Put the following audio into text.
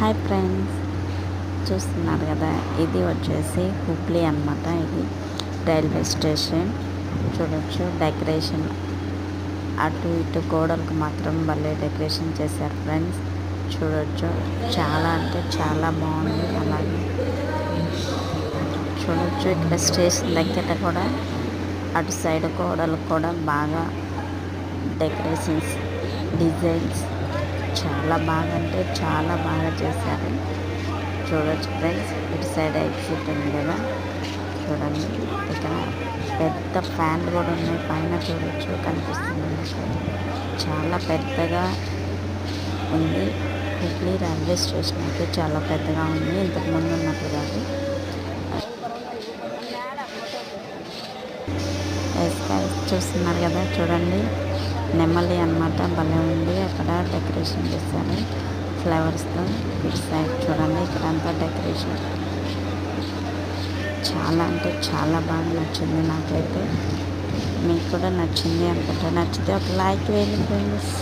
Hi friends, చూస్తున్నారు కదా, ఇది వచ్చేసి హుబ్లీ అన్నమాట. ఇది రైల్వే స్టేషన్. చూడొచ్చు డెకరేషన్, అటు ఇటు గోడలకు మాత్రం భలే డెకరేషన్ చేశారు ఫ్రెండ్స్. చూడొచ్చు, చాలా అంటే చాలా బాగుంది. అలాగే చూడొచ్చు, ఇక్కడ స్టేషన్ దగ్గర కూడా అటు సైడ్ గోడలకు కూడా బాగా డెకరేషన్స్, డిజైన్స్ చాలా బాగా అంటే చాలా బాగా చేశారు. చూడొచ్చు ఫ్రెండ్స్, ఇటు సైడ్ ఎగ్జిట్ ఉంది కదా, చూడండి. ఇక్కడ పెద్ద ఫ్యాన్లు కూడా ఉన్నాయి పైన. చూడొచ్చు, కనిపిస్తుంది. చాలా పెద్దగా ఉంది. హుబ్లీ రైల్వే స్టేషన్ అయితే చాలా పెద్దగా ఉంది, ఇంతకు ముందు ఉన్నట్లు కాదు. చూస్తున్నారు కదా, చూడండి, నెమలి అన్నమాట. భలే ఉంది. అక్కడ డెకరేషన్ చేశారు ఫ్లవర్స్తో. ఇటు సైడ్ చూడండి, ఇక్కడ అంతా డెకరేషన్ చాలా అంటే చాలా బాగా నచ్చింది నాకైతే. మీకు కూడా నచ్చింది అనుకుంటా. నచ్చితే ఒక లైక్ వేయండి ఫ్రెండ్స్.